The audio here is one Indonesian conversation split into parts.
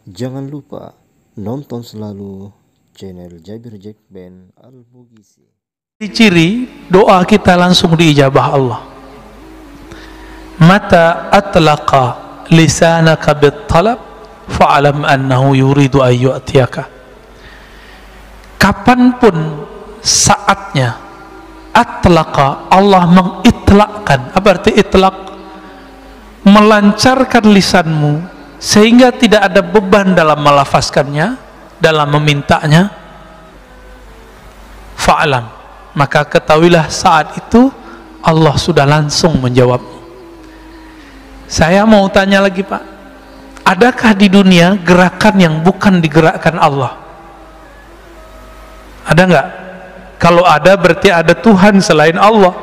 Jangan lupa nonton selalu channel Jabir Jack Band Al-Bugisi. Ciri doa kita langsung diijabah Allah. Mata atlaqa lisanaka bit-talab fa'alam annahu yuridu an yu'tiyaka. Kapanpun saatnya atlaqa, Allah mengitlakkan. Apa arti itlak? Melancarkan lisanmu sehingga tidak ada beban dalam melafazkannya, dalam memintanya. Fa'alam, maka ketahuilah saat itu Allah sudah langsung menjawab. Saya mau tanya lagi, Pak, adakah di dunia gerakan yang bukan digerakkan Allah? Ada nggak? Kalau ada berarti ada Tuhan selain Allah.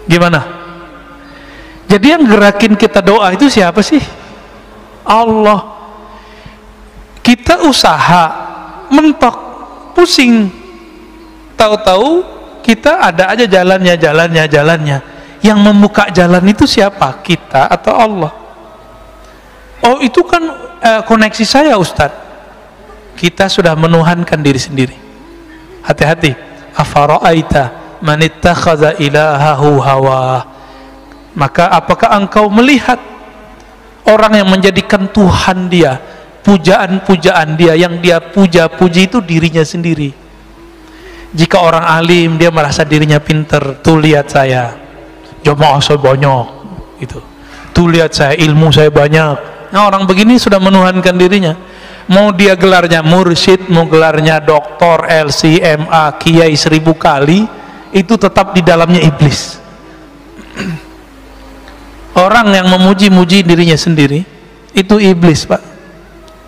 Gimana? Jadi yang gerakin kita doa itu siapa sih? Allah. Kita usaha mentok, pusing, tahu-tahu kita ada aja jalannya. Yang membuka jalan itu siapa? Kita atau Allah? Oh, itu kan koneksi saya, Ustadz. Kita sudah menuhankan diri sendiri. Hati-hati. Afara'aita man ittakhadha ilahahu hawa. Maka apakah engkau melihat orang yang menjadikan Tuhan dia, pujaan-pujaan dia, yang dia puja-puji itu dirinya sendiri. Jika orang alim dia merasa dirinya pinter, tuh lihat saya jamaah saya banyak gitu, tuh lihat saya ilmu saya banyak. Nah, orang begini sudah menuhankan dirinya. Mau dia gelarnya mursyid, mau gelarnya doktor, LCMA, kiai 1000 kali, itu tetap di dalamnya iblis. Orang yang memuji-muji dirinya sendiri itu iblis, Pak.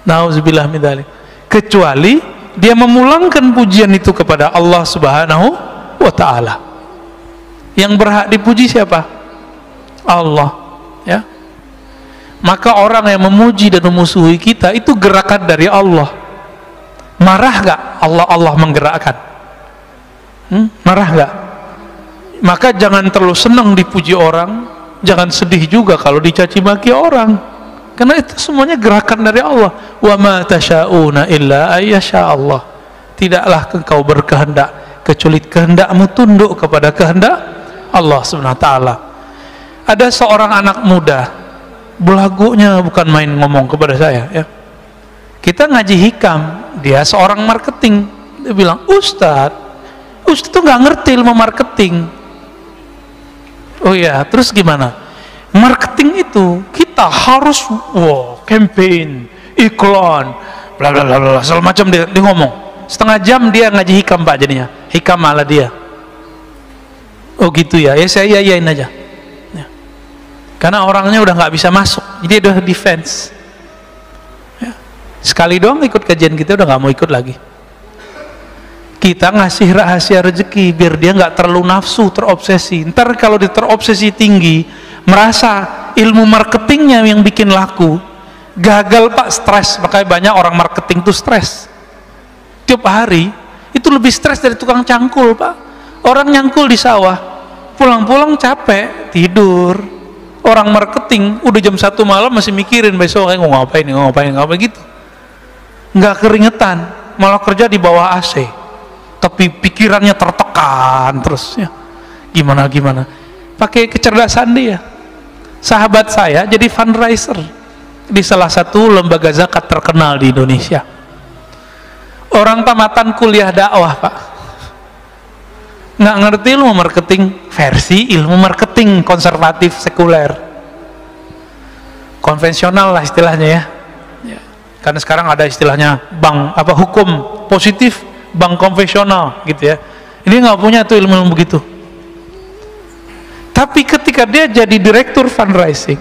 Nauzubillah min dzalik. Kecuali dia memulangkan pujian itu kepada Allah Subhanahu wa taala. Yang berhak dipuji siapa? Allah, ya. Maka orang yang memuji dan memusuhi kita itu gerakan dari Allah. Marah gak Allah menggerakkan? Marah gak? Maka jangan terlalu senang dipuji orang, jangan sedih juga kalau dicaci maki orang, karena itu semuanya gerakan dari Allah. Wa ma tasyauna illa ayyasha Allah. Tidaklah engkau berkehendak kecuali kehendakmu tunduk kepada kehendak Allah Subhanahu wa taala. Ada seorang anak muda, belagunya bukan main ngomong kepada saya, ya. Kita ngaji hikam, dia seorang marketing. Dia bilang, Ustadz tuh nggak ngerti ilmu marketing. Oh ya, terus gimana? Marketing itu kita harus campaign, iklan, bla bla bla, segala macam dia ngomong. Setengah jam dia ngaji hikam, Pak, jadinya hikam malah dia. Oh gitu ya, ya saya yain aja. Ya. Karena orangnya udah nggak bisa masuk, jadi dia udah defense. Ya. Sekali doang ikut kajian kita udah nggak mau ikut lagi. Kita ngasih rahasia rezeki biar dia nggak terlalu nafsu, terobsesi. Ntar kalau dia terobsesi tinggi, merasa ilmu marketingnya yang bikin laku, gagal, Pak, stres. Makanya banyak orang marketing tuh stres. Tiap hari itu lebih stres dari tukang cangkul, Pak. Orang nyangkul di sawah, pulang-pulang capek, tidur. Orang marketing udah jam 1 malam masih mikirin besok mau ngapain gitu. Nggak keringetan, malah kerja di bawah AC. Tapi pikirannya tertekan terus, ya. Gimana pakai kecerdasan dia. Sahabat saya jadi fundraiser di salah satu lembaga zakat terkenal di Indonesia. Orang tamatan kuliah dakwah, Pak, nggak ngerti ilmu marketing versi ilmu marketing konservatif sekuler, konvensional lah istilahnya, ya. Karena sekarang ada istilahnya bank hukum positif, bank konvensional gitu, ya. Ini nggak punya tuh ilmu begitu. Tapi ketika dia jadi direktur fundraising,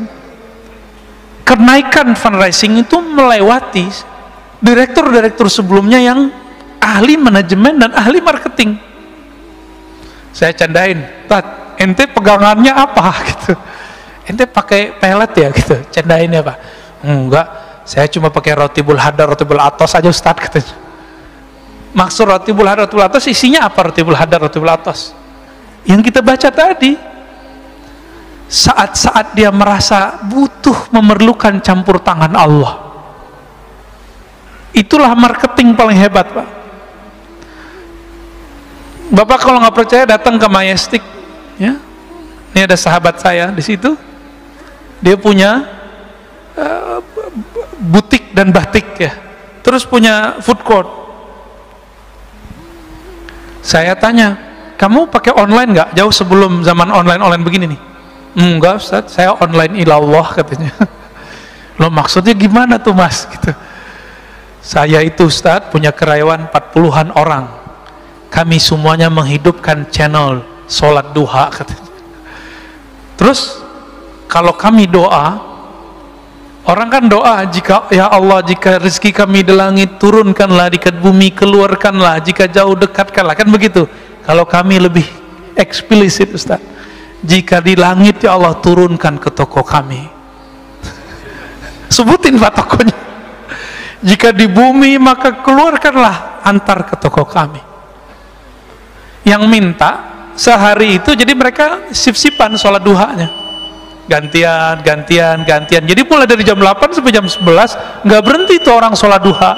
kenaikan fundraising itu melewati direktur sebelumnya yang ahli manajemen dan ahli marketing. Saya candain, Tat, ente pegangannya apa gitu? Ente pakai pelet ya gitu? Candainnya, Pak. Enggak, saya cuma pakai rotibul hadar, rotibul atos aja, Ustadz, katanya. Maksud rotibul hadar, rotibul atos isinya apa? Rotibul hadar, rotibul atos yang kita baca tadi. Saat-saat dia merasa butuh, memerlukan campur tangan Allah, Itulah marketing paling hebat, Pak. Bapak kalau nggak percaya datang ke Majestic, ya. Ini ada sahabat saya di situ. Dia punya butik dan batik, ya. Terus punya food court. Saya tanya, kamu pakai online nggak? Jauh sebelum zaman online begini nih. Enggak, Ustaz, saya online ilallah, katanya. Loh, maksudnya gimana tuh, Mas? Gitu. Saya itu, Ustaz, punya karyawan 40-an orang. Kami semuanya menghidupkan channel sholat duha, katanya. Terus kalau kami doa, orang kan doa, jika ya Allah, jika rezeki kami di langit, turunkanlah, di bumi keluarkanlah, jika jauh dekatkanlah, kan begitu. Kalau kami lebih eksplisit, Ustaz, jika di langit ya Allah, turunkan ke toko kami. Sebutin Pak tokonya. Jika di bumi maka keluarkanlah, antar ke toko kami. Yang minta sehari itu, jadi mereka sip-sipan sholat duhanya, gantian. Jadi mulai dari jam 8 sampai jam 11 nggak berhenti tuh orang sholat duha.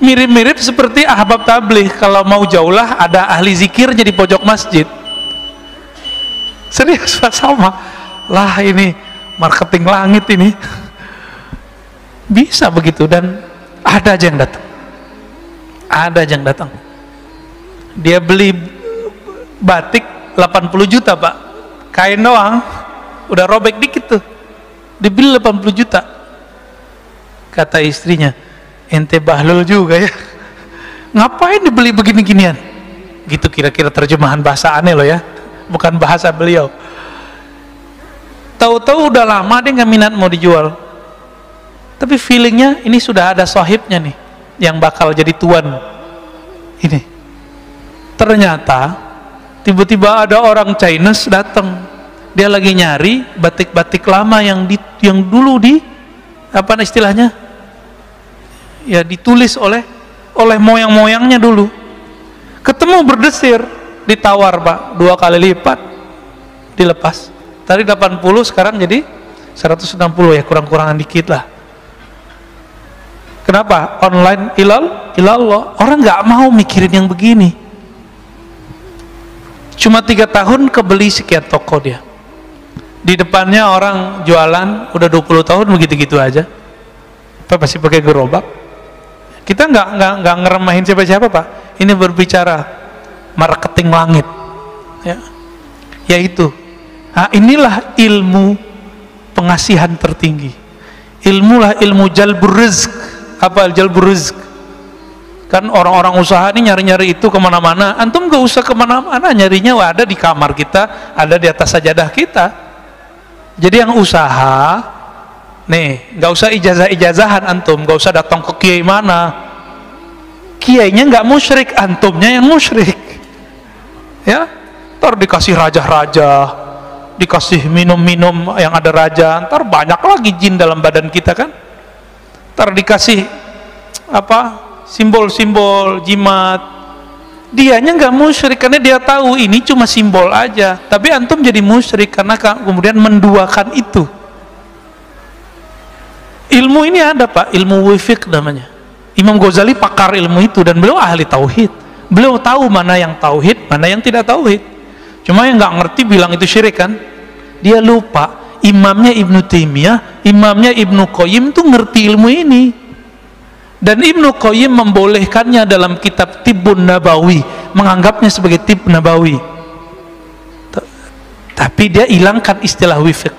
Mirip-mirip seperti ahbab tabligh, kalau mau jauh lah ada ahli zikirnya di pojok masjid. Serius, sama lah, ini marketing langit ini. Bisa begitu, dan ada aja yang datang. Dia beli batik 80 juta, Pak, kain doang udah robek dikit tuh, dibeli 80 juta. Kata istrinya, ente bahlul juga ya, ngapain dibeli begini-ginian gitu, kira-kira terjemahan bahasa aneh loh ya, bukan bahasa beliau. Tahu-tahu udah lama dia nggak minat mau dijual, tapi feelingnya ini sudah ada sahibnya nih yang bakal jadi tuan ini. Ternyata tiba-tiba ada orang Chinese datang, dia lagi nyari batik-batik lama yang dulu apa istilahnya ya, ditulis oleh moyang-moyangnya dulu. Ketemu berdesir, ditawar, Pak, 2 kali lipat, dilepas. Tadi 80, sekarang jadi 160, ya, kurang-kurangan dikit lah. Kenapa? Online ilallah. Orang nggak mau mikirin yang begini. Cuma 3 tahun kebeli sekian toko dia. Di depannya orang jualan udah 20 tahun begitu-gitu aja. Pak masih pakai gerobak. Kita nggak ngeremahin siapa-siapa, Pak. Ini berbicara marketing langit, ya. Yaitu, inilah ilmu pengasihan tertinggi. Ilmu jalbur rizq. Apa jalbur rizq? Kan orang-orang usaha ini nyari-nyari itu kemana-mana. Antum gak usah kemana-mana, nyarinya ada di kamar kita, ada di atas sajadah kita. Jadi yang usaha nih, gak usah ijazah-ijazahan antum, gak usah datang ke kiai mana. Kiainya gak musyrik, antumnya yang musyrik, ya. Ntar dikasih raja-raja, dikasih minum-minum yang ada raja, ntar banyak lagi jin dalam badan kita kan. Ntar dikasih apa, simbol-simbol jimat. Dianya nggak musyrik karena dia tahu ini cuma simbol aja, tapi antum jadi musyrik karena kemudian menduakan itu. Ilmu ini ada, Pak, ilmu wifiq namanya. Imam Ghazali pakar ilmu itu, dan beliau ahli tauhid. Beliau tahu mana yang tauhid, mana yang tidak tauhid. Cuma yang nggak ngerti bilang itu syirik kan. Dia lupa imamnya Ibnu Taimiyah, imamnya Ibnu Qayyim tuh ngerti ilmu ini. Dan Ibnu Qayyim membolehkannya dalam kitab Tibbun Nabawi, menganggapnya sebagai tib nabawi. Tapi dia hilangkan istilah wifiq.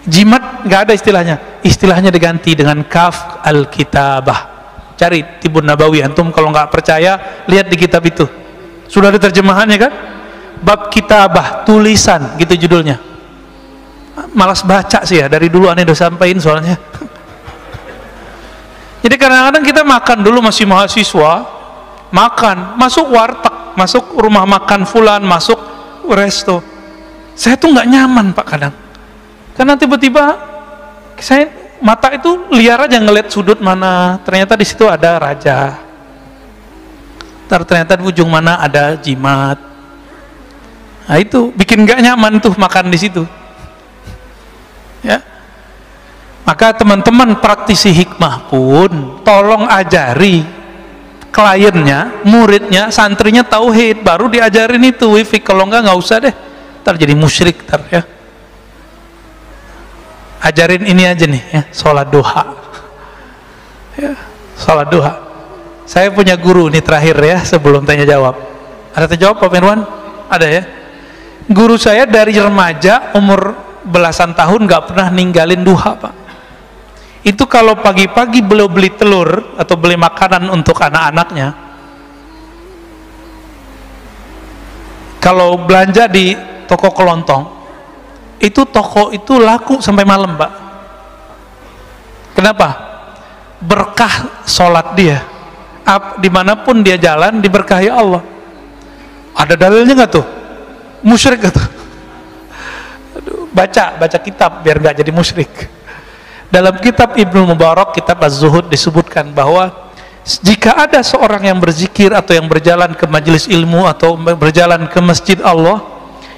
Jimat nggak ada istilahnya. Istilahnya diganti dengan kaf al-kitabah. Cari Tibbun Nabawi, antum kalau nggak percaya lihat di kitab itu. Sudah ada terjemahannya kan? Bab kitabah, tulisan, gitu judulnya. Malas baca sih ya, dari dulu aneh udah sampaikan soalnya. Jadi kadang-kadang kita makan dulu masih mahasiswa, makan, masuk warteg, masuk rumah makan fulan, masuk resto. Saya tuh nggak nyaman, Pak, kadang. Karena tiba-tiba saya mata itu liar aja ngeliat sudut mana, ternyata di situ ada raja. Ternyata di ujung mana ada jimat. Nah itu bikin nggak nyaman tuh makan di situ. Ya. Maka teman-teman praktisi hikmah pun tolong ajari kliennya, muridnya, santrinya tauhid, baru diajarin itu wifi. Kalau enggak usah deh, ntar jadi musyrik ntar ya. Ajarin ini aja nih ya, sholat duha ya, sholat duha. Saya punya guru nih terakhir ya, sebelum tanya jawab. Ada tanya jawab Pak Mirwan? Ada ya. Guru saya dari remaja umur belasan tahun nggak pernah ninggalin duha Pak. Itu kalau pagi-pagi beliau beli telur atau beli makanan untuk anak-anaknya, kalau belanja di toko kelontong, itu toko itu laku sampai malam Pak. Kenapa? Berkah sholat dia. Dimanapun dia jalan diberkahi Allah. Ada dalilnya nggak tuh? Musyrik nggak tuh? Aduh, baca kitab biar nggak jadi musyrik. Dalam kitab Ibnu Mubarak, kitab Az-Zuhud, disebutkan bahwa jika ada seorang yang berzikir atau yang berjalan ke majelis ilmu atau berjalan ke masjid Allah,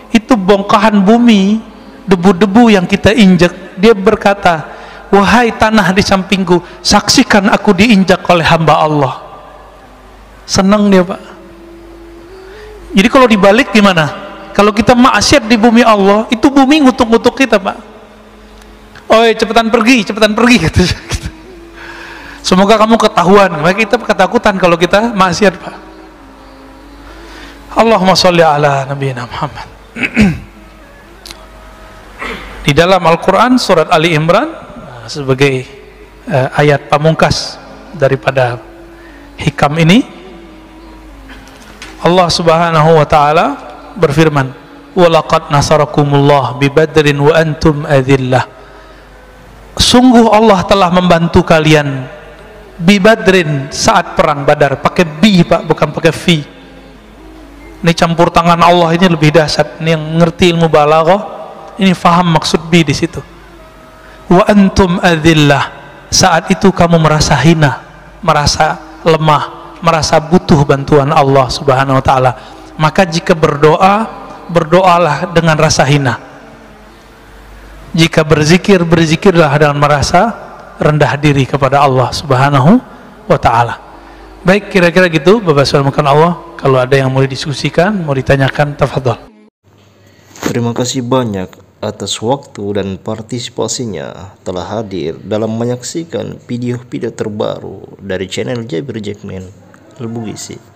itu bongkahan bumi, debu-debu yang kita injak, dia berkata, wahai tanah di sampingku, saksikan aku diinjak oleh hamba Allah. Senang dia Pak. Jadi kalau dibalik gimana? Kalau kita maksiat di bumi Allah, itu bumi ngutuk-ngutuk kita Pak. Oi, cepetan pergi gitu. Semoga kamu ketahuan. Maka kita ketakutan kalau kita maksiat Pak. Allahumma sholli ala nabiyina Muhammad. Di dalam Al-Quran surat Ali Imran, sebagai ayat pamungkas daripada hikam ini, Allah Subhanahu wa ta'ala berfirman, walaqad nasarakumullah bi badrin wa antum adillah. Sungguh Allah telah membantu kalian bi badrin, saat perang Badar. Pakai bi Pak, bukan pakai fi. Ini campur tangan Allah, ini lebih dahsyat. Ini yang ngerti ilmu balaghah, ini faham maksud bi di situ. Wa antum adillah, saat itu kamu merasa hina, merasa lemah, merasa butuh bantuan Allah Subhanahu wa ta'ala. Maka jika berdoa, berdoalah dengan rasa hina. Jika berzikir, berzikirlah dengan merasa rendah diri kepada Allah Subhanahu wa ta'ala. Baik, kira-kira gitu Bapak Subhanahu Allah. Kalau ada yang mau didiskusikan, mau ditanyakan, tafadhol. Terima kasih banyak atas waktu dan partisipasinya telah hadir dalam menyaksikan video-video terbaru dari channel Jabir Jackman Al-Bugisi.